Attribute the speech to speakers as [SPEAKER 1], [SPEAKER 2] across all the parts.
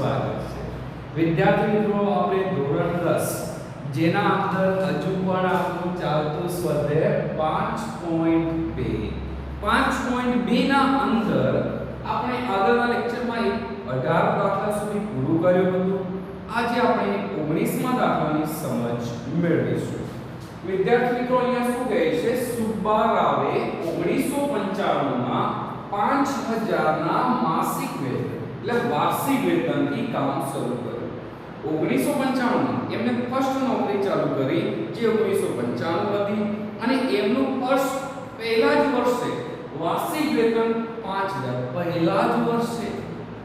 [SPEAKER 1] સ્વાગત છે વિદ્યાર્થી મિત્રો આપણે ધોરણ 10 જેના અંદર હજુ પણ આપણું ચાલતું સ્વાધ્યાય 5.2 ના અંદર આપણે આગળના લેક્ચરમાં 18 દાખલા સુધી પૂરું કર્યું હતું આજે આપણે 19મા દાખલાની સમજ મેળવીશું વિદ્યાર્થી મિત્રો અહીંયા શું કહે છે સુબ્બારાવે 1995 માં 5000 ના માસિક વેતન એટલે વાર્ષિક વેતનથી કામ શરૂ કર્યું 1995 એમને ફર્સ્ટ નોકરી ચાલુ કરી જે 1995 હતી અને એમનું ફર્સ્ટ પહેલા જ વર્ષે વાર્ષિક વેતન 5000 પહેલા જ વર્ષે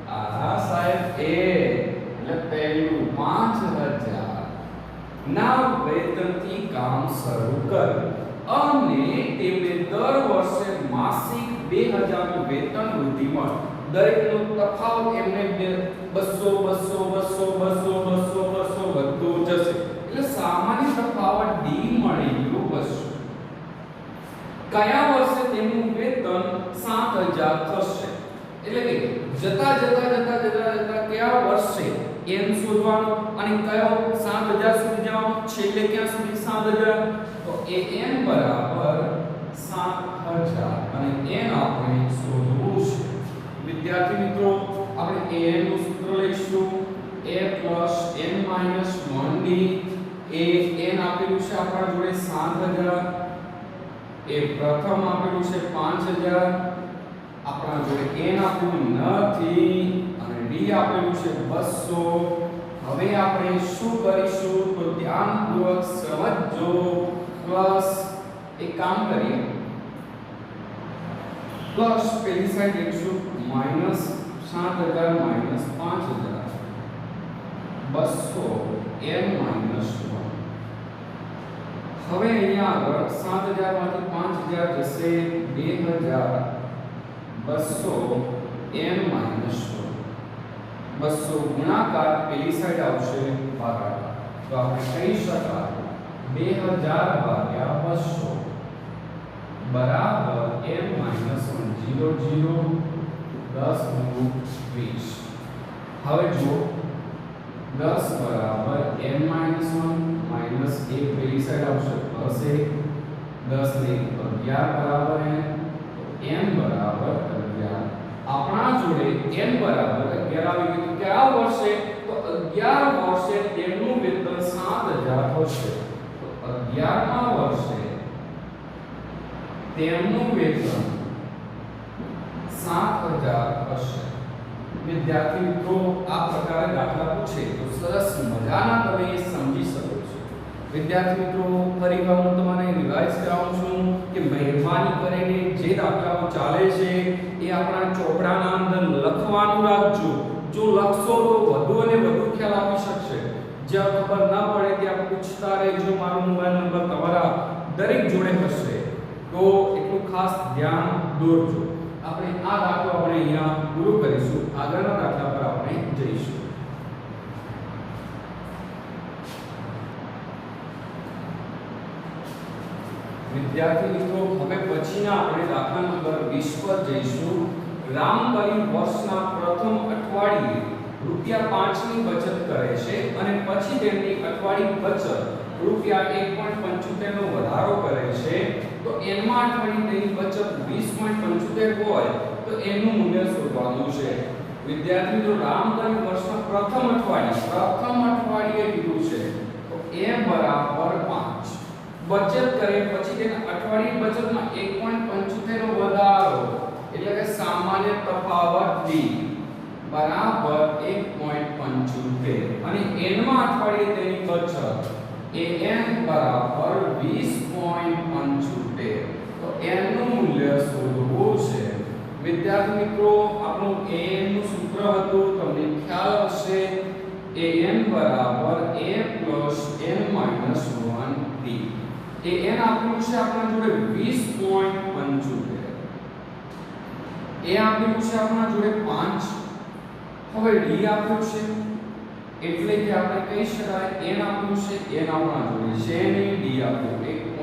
[SPEAKER 1] આ સાહેબ એટલે પહેલું 5000 ના વેતનથી કામ શરૂ કર્યું અને તેમને દર વર્ષે માસિક 2000 નું વેતન વૃદ્ધિ મળે દરેકનો તફાવત એમને 200 વધતો જશે એટલે સામાન્ય તફાવત ડી મળી ગયું 200 કયા વર્ષે તેમનું વેતન 7000 થશે એટલે કે જતા કયા વર્ષે એમ શોધવાનું અને કયો 7000 સુધી જવાનું છેલ્લે ક્યાં સુધી 7000 તો an બરાબર 7000 અને n આપણે શોધવું છે વિદ્યાર્થી મિત્રો આપણે an નું સૂત્ર લઈશું a n - 1d A n આપેલું છે આપણા જોડે 7000 એ પ્રથમ આપેલું છે 5000 આપણા જોડે n આપેલું નથી અને d આપેલું છે 200 હવે આપણે શું કરીશું તો ધ્યાનપૂર્વક સમજજો પ્લસ એક કામ કરીએ પ્લસ પેલી સાઈડ લખીશું માઈનસ 7000 માઈનસ 5000 200 n માઈનસ 1 હવે અહીંયા આગળ 7000 માંથી 5000 જશે 2000 200 n માઈનસ 1 200 ગુણાકાર પેલી સાઈડ આવશે ભાગાકાર તો આપણે કહી શકાય 2000 ભાગ્યા 200 બરાબર m - 1 0 0 10 નું 20 હવે જો 10 બરાબર m - 1 માઈનસ 1 પેલી સાઈડ આવશે પ્લસ 1 10 ને 11 બરાબર n બરાબર 11 આપણા જોડે n બરાબર 11 આવી ગયું કયા વર્ષે તો 11 વર્ષે તેમનું વેતન 7000 થશે તો 11મા વર્ષે તેમનું વેતન 7000 હશે વિદ્યાર્થી મિત્રો આ પ્રકારે દાખલા પૂછે તો સરસ મજાના તમે સમજી શકો છો વિદ્યાર્થી મિત્રો ફરીવાર હું તમને રિવાઇઝ કરાવું છું કે મહેરબાની કરીને જે દાખલાઓ ચાલે છે એ આપણા ચોપડાના અંદર લખવાનું રાખજો જો લખશો તો વધુ અને વધુ ખ્યાલ આપી શકશે જ્યાં ખબર ના પડે ત્યાં પૂછતા રહેજો મારો મોબાઈલ નંબર તમારા દરેક જોડે હશે તો એટલું ખાસ ધ્યાન દોરજો આપણે આ દાખલો આપણે અહીંયા પૂરો કરીશું આગળના દાખલા પર આપણે જઈશું વિદ્યાર્થી મિત્રો હવે પછીના આપણે દાખલા નંબર 20 પર જઈશું રામકલી વર્ષના પ્રથમ અઠવાડિયે ₹5 ની બચત કરે છે અને પછી તેમની અઠવાડિયે બચત ₹1.75 નો વધારો કરે છે તો એનમાં અઠવાડિયે તેની બચત 20.75 હોય તો એનું મૂલ્ય શોધવાનું છે વિદ્યાર્થી મિત્રો રામકલી વર્ષના પ્રથમ અઠવાડિયે કીધું છે તો a બરાબર 5 બચત કરે પછી તેના અઠવાડિયે બચતમાં 1.75 નો વધારો એટલે કે સામાન્ય તફાવત d બરાબર 1.75 અને n માં અઠવાડિયે તેની બચત an બરાબર 20.75 તો n નું મૂલ્ય શોધવું છે વિદ્યાર્થી મિત્રો આપણું an નું સૂત્ર હતું તમને ખ્યાલ હશે an બરાબર a n - 1d an આપેલું છે આપણા જોડે 20.75 a આપેલું છે આપણા જોડે 5 હવે d આપેલું છે એટલે કે આપણે કહી શકાય n આપેલું છે n આપણા જોડે છે ને d આપેલું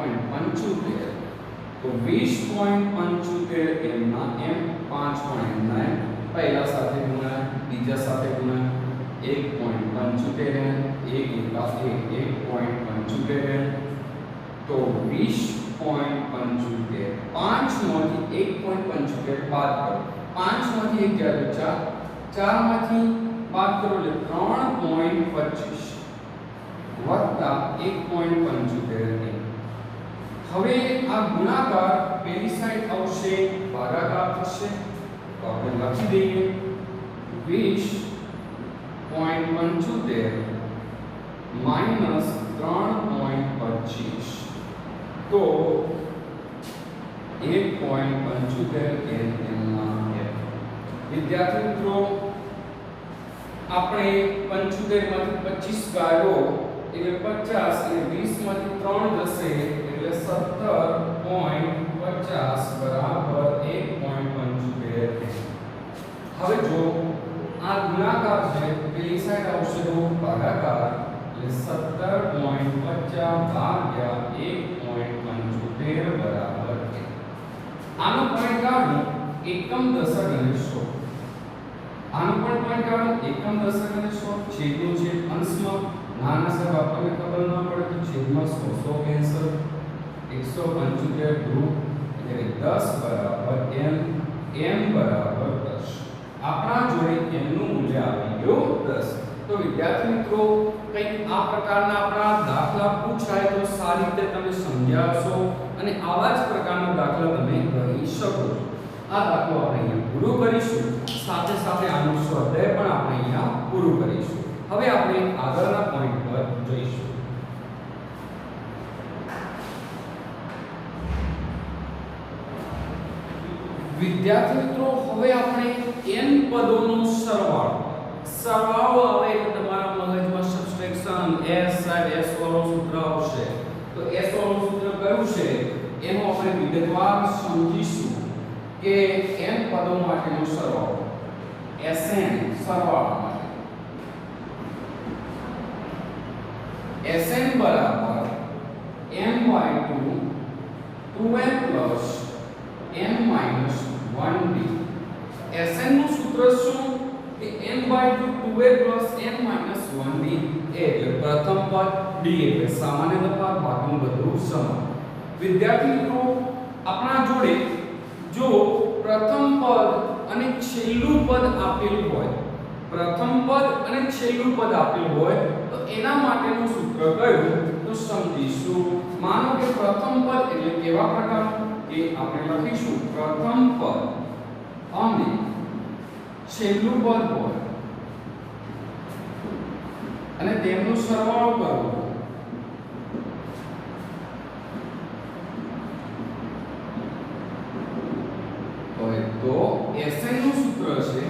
[SPEAKER 1] 1.75 તો 20.75 m ના m 5 પણ m ના પહેલા સાથે ગુણાય બીજા સાથે ગુણાય 1.75 1 एका 1.75 तो 20.75 5 માંથી 1.75 બાદ કરો 5 માંથી 1 ગયા તો 4 4 માંથી બાદ કરો એટલે 3.25 વત્તા 1.75 હવે આ ગુણાકાર પેલી સાઈડ આવશે ભાગાકાર થશે તો આપણે લખી દઈએ 20.75 માઈનસ 3.25 તો 1.75 એમના વિદ્યાર્થી મિત્રો આપણે 75 માંથી 25 ગાયો એટલે 50 અને 20 માંથી 3 જશે એટલે 17.50 બરાબર 1.75 હવે જો આ ગુણાકાર છે પેલી સાઈડ આવશે તો ભાગાકાર એટલે 17.50 ભાગ્યા 1.75 બરાબર આનો પોઈન્ટ કાઢો એકમ દશક અને સો આનો પણ પોઈન્ટ કાઢો એકમ દશક અને સો છેદનું છે અંશમાં નાના સાહેબ આપણને ખબર ન પડે તો છેદમાં 100 કેન્સલ 175 ગ્રુપ એટલે 10 બરાબર m બરાબર 10 આપણા જોડે m નું મૂલ્ય આવી ગયું 10 તો વિદ્યાર્થી મિત્રો કંઈક આ પ્રકારના આપણા દાખલા પૂછાય તો સારી રીતે તમે સમજ્યા છો અને આવા જ પ્રકારના દાખલા તમે કરી શકો છો આ દાખલો આપણે અહીંયા પૂરો કરીશું સાથે સાથે આનું સ્વાધ્યાય પણ આપણે અહીંયા પૂરું કરીશું હવે આપણે આગળના પોઈન્ટ પર જઈશું વિદ્યાર્થી મિત્રો હવે આપણે n પદોનો સરવાળો આવે એટલે તમારા મગજમાં સબટ્રેક્શન s સાહેબ s વાળો સૂત્ર આવશે તો s વાળો સૂત્ર કયું છે એનો આપણે વિગતવાર સમજીશું કે n પદો માટેનો સરવાળો Sn સરવાળો માટે Sn બરાબર m/2 2n plus n minus 1d Sn નું સૂત્ર શું કે n/2 2a plus n minus 1d એટલે પ્રથમ પદ d એટલે સામાન્ય તફાવત બાકીનું બધું સમાન વિદ્યાર્થી મિત્રો આપણા જોડે જો પ્રથમ પદ અને છેલ્લું પદ આપેલું હોય પ્રથમ પદ અને છેલ્લું પદ આપેલું હોય તો એના માટેનું સૂત્ર કયું તો સમજીશું માનો કે પ્રથમ પદ એટલે કેવા પ્રકારનું કે આપણે લખીશું પ્રથમ પદ અને છેલ્લું પદ હોય અને તેમનો સરવાળો કરવો હોય તો Sn નું સૂત્ર છે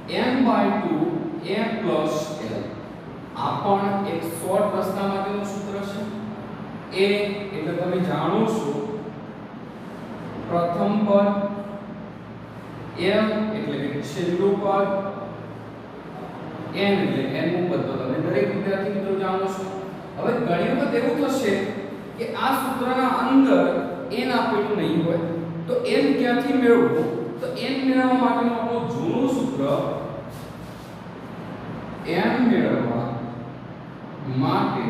[SPEAKER 1] n/2 a plus l આ પણ એક શોર્ટ રસ્તા માટેનું સૂત્ર છે a એટલે તમે જાણો છો પ્રથમ પદ m એટલે કે છેલ્લું પદ n એટલે n નું પદ તો તમે દરેક વિદ્યાર્થી મિત્રો જાણો છો હવે ઘણી વખત એવું થશે કે આ સૂત્રના અંદર n આપેલું નહીં હોય તો n ક્યાંથી મેળવવું તો n મેળવવા માટેનું આપણું જૂનું સૂત્ર n મેળવવા માટે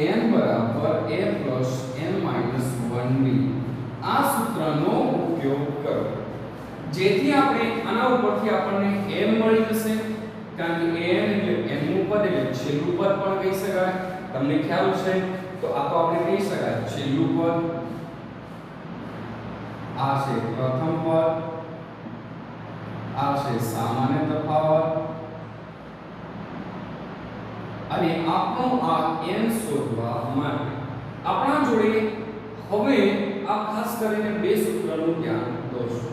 [SPEAKER 1] an બરાબર a plus n minus 1d આ સૂત્રનો ઉપયોગ કરો જેથી આપણે આના ઉપરથી આપણને m મળી જશે કારણ કે n એટલે n નું પદ એટલે છેલ્લું પદ પણ કહી શકાય તમને ખ્યાલ છે તો આ તો આપણે કહી શકાય છેલ્લું પદ આ છે પ્રથમ પદ આ છે સામાન્ય તફાવત અને આપણો આ n શોધવા માટે આપણા જોડે હવે આ ખાસ કરીને બે સૂત્રનું ધ્યાન દોશો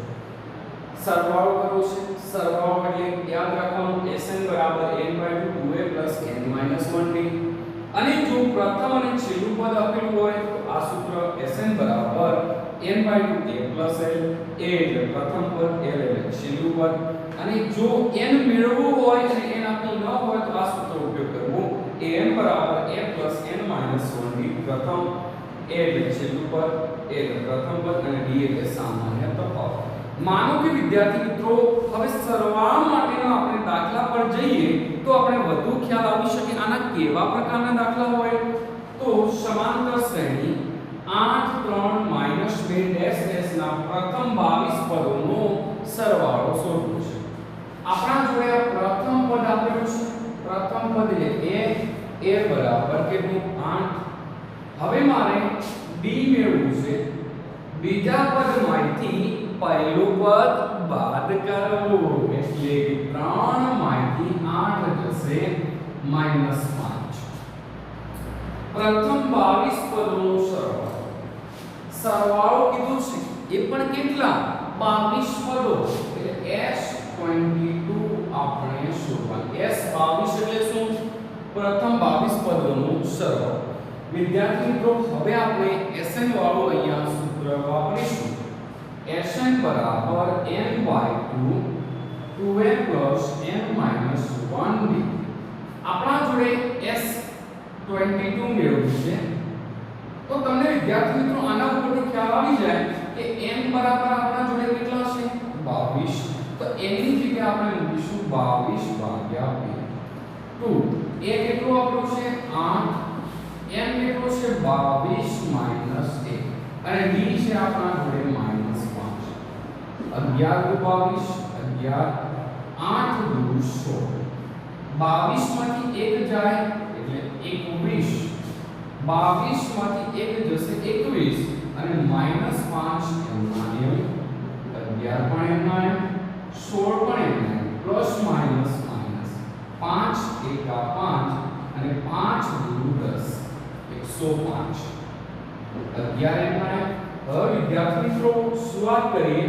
[SPEAKER 1] સરવાળો કરવો છે સરવાળો એટલે યાદ રાખવાનું Sn બરાબર n/2 2a n - 1d અને જો પ્રથમ અને છેલ્લું પદ આપેલું હોય તો આ સૂત્ર Sn બરાબર n/2 a plus l a એટલે પ્રથમ પદ l એટલે છેલ્લું પદ અને જો n મેળવવું હોય અને n આપેલું ન હોય તો આ સૂત્ર ઉપયોગ કરવો an બરાબર a plus n minus 1d પ્રથમ a એટલે છેલ્લું પદ a એટલે પ્રથમ પદ અને d એટલે સામાન્ય તફાવત માનો કે વિદ્યાર્થી મિત્રો હવે સરવાળા માટેનો આપણે દાખલા પર ખ્યાલ આવી શકે આના કેવા પ્રકારના દાખલા હોય તો સમાંતર શ્રેણી 8 3 2 ડેશ ડેશ ના પ્રથમ 22 પદોનો સરવાળો શોધવો છે આપણા જોડે પ્રથમ પદ આપેલું છે પ્રથમ પદ એટલે a બરાબર કેટલું 8 હવે મારે b મેળવવું છે બીજા પદમાંથી પહેલું પદ બાદ કરવું એટલે 3 માંથી 8 જશે -5 પ્રથમ 22 પદોનો સરવાળો કીધું છે એ પણ કેટલા 22 પદો એટલે S22 આપણે શોધવાનું S22 એટલે શું પ્રથમ 22 પદોનો સરવાળો વિદ્યાર્થી મિત્રો હવે આપણે Sn વાળું અહીંયા સૂત્ર વાપરીશું Sn બરાબર n/2 2a + n - 1b આપણા જોડે S22 મેળવ્યું છે તો તમને વિદ્યાર્થી મિત્રો આના ઉપરથી ખ્યાલ આવી જાય કે n બરાબર આપણા જોડે કેટલા છે 22 તો n ની જગ્યાએ આપણે મૂકીશું 22 ભાગ્યા 2 a કેટલું આપણું છે 8 n કેટલું છે 22 માઈનસ 1 અને d છે આપણા જોડે -5 11 * 22 11 8 * 2 16 22 માંથી 1 જાય એટલે 21 22 માંથી 1 જશે 21 અને -5 એમના એમ 11 પણ એમના એમ 16 પણ એમના એમ પ્લસ માઈનસ માઈનસ 5 એકા 5 અને 5 * 10 105 11 એમના એમ હવે વિદ્યાર્થી મિત્રો શરૂઆત કરીએ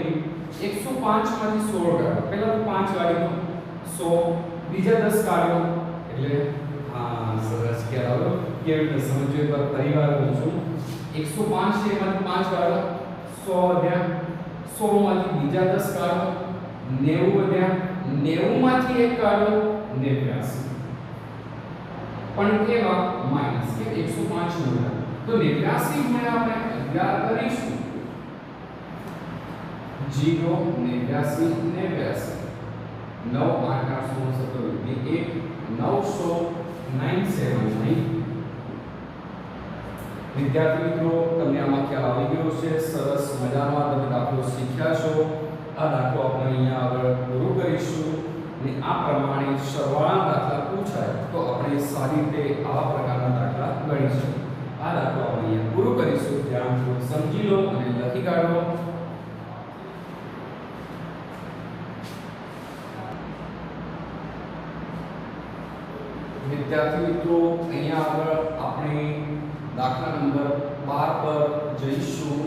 [SPEAKER 1] 105 માંથી 16 કાઢો પહેલા તો 5 કાઢ્યો 100 બીજા 10 કાઢ્યો એટલે હા સરસ ખ્યાલ આવ્યો કેવી રીતે સમજ્યો એક વાર પરિવાર કહું છું 105 છે એમાંથી 5 કાઢો 100 વધ્યા 100 માંથી બીજા 10 કાઢો 90 વધ્યા 90 માંથી 1 કાઢો 89 પણ કેવા માઈનસ કે 105 મળ્યા તો 89 ગુણ્યા આપણે 11 કરીશું 0 89 89 9 8 8 16 17 1 900 વિદ્યાર્થી મિત્રો તમને આમાં ખ્યાલ આવી ગયો છે સરસ મજાનો આ તમે દાખલો શીખ્યા છો આ દાખલો આપણે અહીંયા આગળ પૂરો કરીશું અને આ પ્રમાણે સરવાળાના દાખલા પૂછાય તો આપણે સારી રીતે આવા પ્રકારના દાખલા ગણીશું આ દાખલો આપણે અહીંયા પૂરો કરીશું ધ્યાનપૂર્વક સમજી લો અને લખી કાઢો વિદ્યાર્થી મિત્રો અહીંયા આગળ આપણે દાખલા નંબર 12 પર જઈશું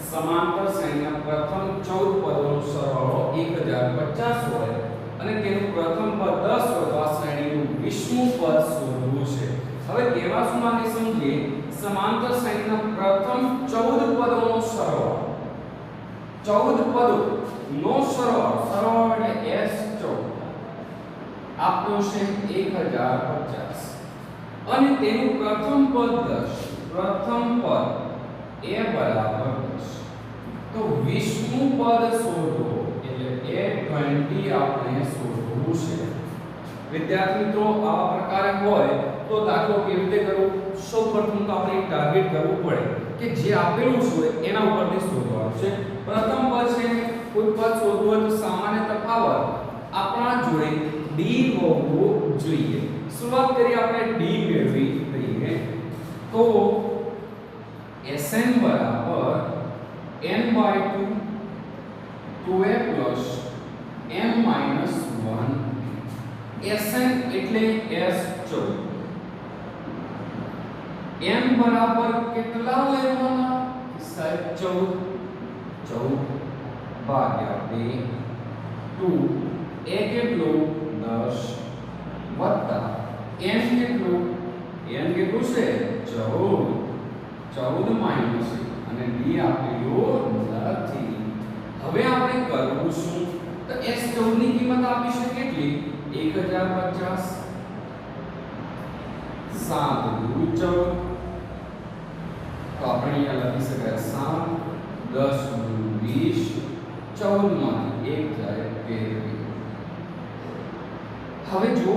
[SPEAKER 1] સમાંતર શ્રેણીના પ્રથમ 14 પદોનો સરવાળો 1050 હોય અને તેનું પ્રથમ પદ 10 હોય તો આ શ્રેણીનું 20મું પદ શોધવું છે હવે કેવા શું માટે સમજીએ સમાંતર શ્રેણીના પ્રથમ 14 પદોનો સરવાળો 14 પદોનો સરવાળો એટલે S14 આપ્યો છે 1050 અને તેનું પ્રથમ પદ 10 પ્રથમ પદ a બરાબર 10 તો 20મું પદ શોધો એટલે a20 આપણે શોધવું છે વિદ્યાર્થી મિત્રો આવા પ્રકારે હોય તો દાખલો કેવી રીતે કરવો સૌપ્રથમ તો આપણે એક ટાર્ગેટ કરવું પડે કે જે આપેલું છે એના ઉપરથી શોધવાનું છે પ્રથમ પદ છે કોઈ પદ શોધવું હોય તો સામાન્ય તફાવત આપણા જોડે d હોવું જોઈએ શરૂઆત કરીએ આપણે d મેળવી લઈએ તો Sn બરાબર n/2 2a + n - 1 Sn એટલે S14 n બરાબર કેટલા લેવાના સાહેબ 14 ભાગ્યા 2 2 a કેટલું 10 વત્તા n કેટલું છે 14 માઈનસ અને d આપેલું નથી હવે આપણે કરવું શું તો S14 ની કિંમત આપી છે કેટલી 1050 7 * 14 તો આપણે અહીંયા લખી શકાય 7 10 * 20 14 માંથી 1 જાય 13 હવે જો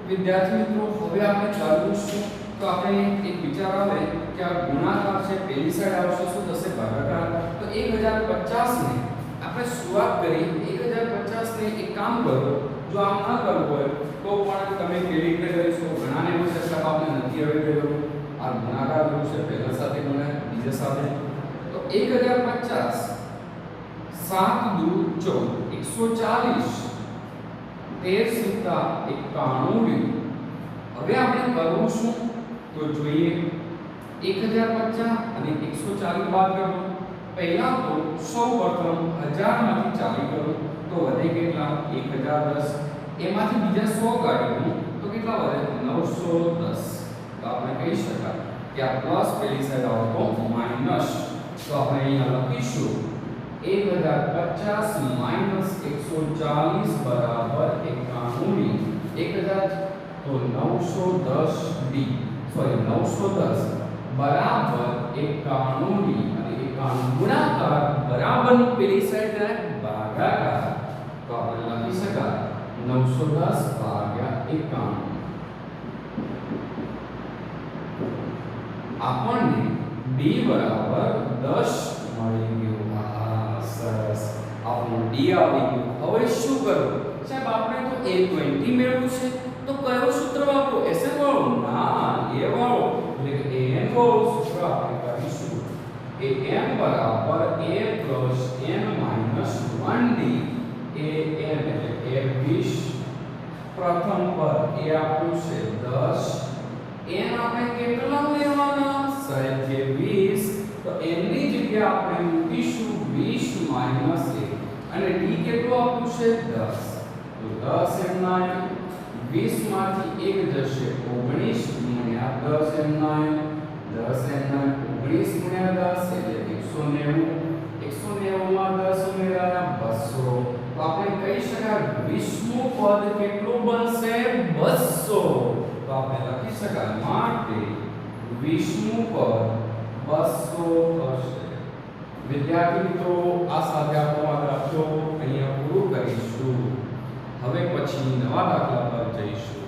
[SPEAKER 1] વિદ્યાર્થી મિત્રો હવે આપણે ચાલુ છું તો આપણે એક વિચાર આવે કે આ ગુણાકાર છે પેલી સાઈડ આવશે શું થશે ભાગાકાર તો 1050 ને આપણે શરૂઆત કરી 1050 ને એક કામ કરો જો આમ ના કરવું હોય તો પણ તમે કેવી રીતે કરીશું ઘણાને એવું છે કે આપણે નથી હવે કર્યો આ ગુણાકાર કર્યું છે પહેલા સાથે ગુણાય બીજા સાથે તો 1050 7 દુ 14 140 13 સિત્તા 91 હવે આપણે કરવું શું તો જોઈએ 1050 અને 140 બાદ કરો પહેલા તો સૌપ્રથમ 1000 માંથી 40 કરો તો વધે કેટલા 1010 એમાંથી બીજા 100 કાઢીએ તો કેટલા વધે 910 તો આપણે કહી શકાય કે આ પ્લસ પેલી સાઈડ આવે તો માઈનસ તો આપણે અહીંયા લખીશું 1050 માઈનસ 140 બરાબર 91 1000 તો 910 ડી સોરી 910 બરાબર 91 અને 91 ગુણાકાર બરાબર ની પેલી સાઈડ ભાગાકાર તો આપણે લખી શકાય 910 ભાગ્યા 91 આપણને d બરાબર 10 મળી ગયું સરસ આપણું d આવી ગયું હવે શું કરવું સાહેબ આપણે તો a20 મેળવવું છે તો કયો સૂત્ર વાપરો SN વાળો ના a વાળો એટલે કે an વાળો સૂત્ર આપણે કરીશું an બરાબર a plus n minus 1d an એટલે કે 20 પ્રથમ પદ એ આપ્યું છે 10 n આપણે કેટલા લેવાના સાહેબ જે 20 તો n ની જગ્યાએ આપણે મૂકીશું 20 minus 1 અને d કેટલું આપ્યું છે 10 તો 10 m ના 20 માંથી 1 જશે 19 ગુણ્યા 10 m ના 10 m ના 19 ગુણ્યા 10 એટલે 190 માં 10 ઉમેરાયા 200 તો આપણે કહી શકાય 20મું પદ કેટલું બનશે 200 તો આપણે લખી શકાય માટે 20મું પદ 200 થશે વિદ્યાર્થી મિત્રો આ સાથે આપણો આ દાખલો અહીંયા પૂરો કરીશું હવે પછી નવા દાખલા પર જઈશું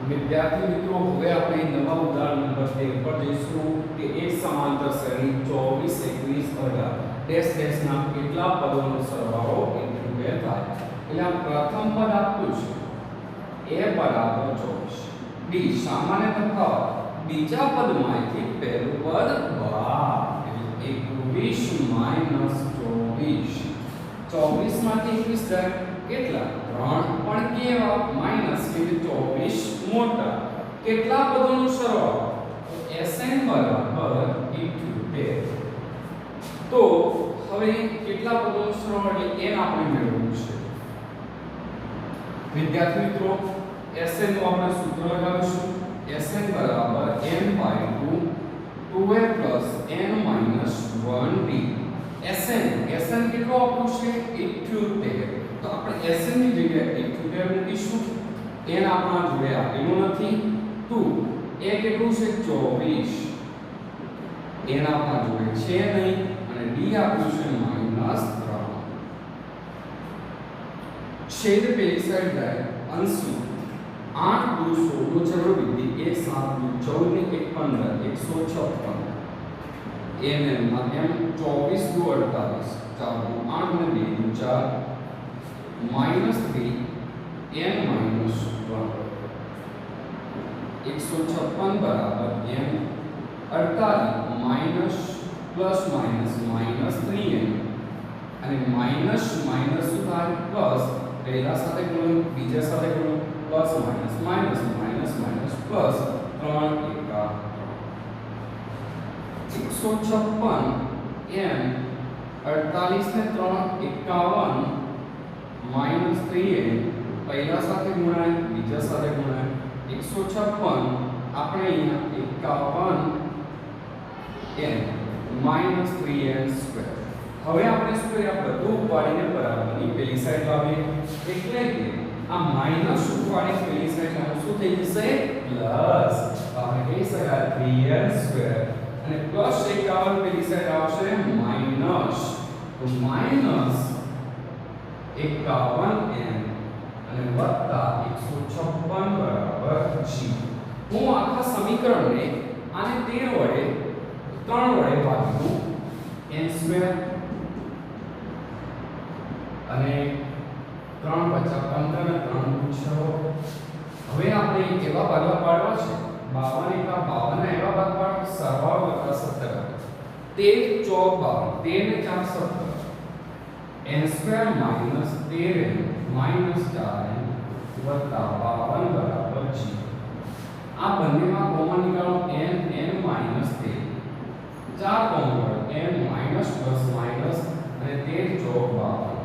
[SPEAKER 1] વિદ્યાર્થી મિત્રો હવે આપણે નવા ઉદાહરણ નંબર 13 પર જઈશું કે એક સમાંતર શ્રેણી 24 21 18 ડેશ ડેશ ના કેટલા પદોનો સરવાળો ઇન્ટુ 2 થાય એટલે આ પ્રથમ પદ આપ્યું છે a બરાબર 24 b સામાન્ય તફાવત બીજા પદમાંથી પહેલું પદ બાદ એટલે 21 માઈનસ 24 24 માંથી 21 જાય કેટલા 3 પણ કેવા માઈનસ એટલે 24 મોટા કેટલા પદોનો સરવાળો તો Sn બરાબર 78 તો હવે કેટલા પદોનો સરવાળો એટલે n આપણે મેળવવું છે વિદ્યાર્થી મિત્રો Sn નું આપણે સૂત્ર લગાવીશું Sn બરાબર n/2 2a plus n minus 1d Sn કેટલો આપ્યું છે 78 તો આપણે Sn ની જગ્યાએ 78 મૂકીશું n આપણા જોડે આપેલું નથી 2 a કેટલું છે 24 n આપણા જોડે છે નહીં અને d આપ્યું છે -3 છેદ પેલી સાઈડ જાય અંશમાં 8 દુ 16 નો ચરણવિધિ 1 7 દુ 14 ને 1 15 156 n માં m 24 દુ 48 4 દુ 8 ને 2 દુ 4 -3 n -1 156 બરાબર n 48 minus plus minus -3n અને માઈનસ માઈનસ શું થાય પ્લસ પહેલા સાથે ગુણો બીજા સાથે ગુણો plus minus minus minus minus plus 3 એકા 156 n 48 ને 3 51 માઈનસ 3n પહેલા સાથે ગુણાય બીજા સાથે ગુણાય 156 આપણે અહીંયા 51 n માઈનસ 3n સ્ક્વેર હવે આપણે શું કરીએ આ બધું ઉપાડીને બરાબરની પેલી સાઈડ લાવીએ એટલે કે આ માઈનસ ઉપાડીને પેલી સાઈડ લાવો શું થઈ જશે પ્લસ આપણે કહી શકાય 3n સ્ક્વેર અને પ્લસ 51 પેલી સાઈડ આવશે માઈનસ તો તો માઈનસ 51n અને વત્તા 156 બરાબર g. હું આખા સમીકરણને આને 13 વડે 3 વડે ભાગી દઉં n સ્ક્વેર અને 3 50 15 અને 3 6. હવે આપણે એવા ભાગલા પાડવા છે 52 એકા 52 એવા ભાગ પાડવા સરવાળો વત્તા 17 13 ચોક 52 13 ને 4 17 n square minus 13n minus 4n વત્તા 52 બરાબર g. આ બંનેમાં કોમન નીકાળો n n માઈનસ 13 4 કોમન પડે n માઈનસ પ્લસ માઈનસ અને 13 ચોક 52.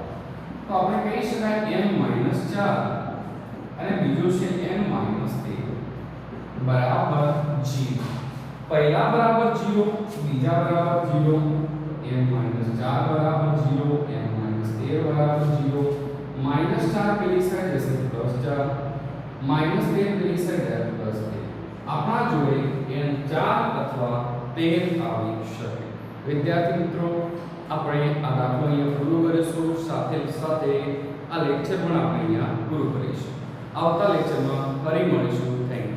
[SPEAKER 1] તો આપણે કહી શકાય n માઈનસ 4 અને બીજો છે n માઈનસ 13 બરાબર g. પહેલા બરાબર 0 બીજા બરાબર 0 n માઈનસ 4 બરાબર 0 n માઈનસ 13 બરાબર 0 માઈનસ 4 પેલી સાઈડ જશે પ્લસ 4 માઈનસ 13 પેલી સાઈડ જાય પ્લસ 13. આપણા જોડે n 4 અથવા 13 આવી શકે. વિદ્યાર્થી મિત્રો આપણે આ દાખલો અહીંયા પૂરો કરીશું. સાથે સાથે આ લેક્ચર પણ આપણે અહીંયા પૂરું કરીશું. આવતા લેક્ચરમાં ફરી મળીશું. Thank you.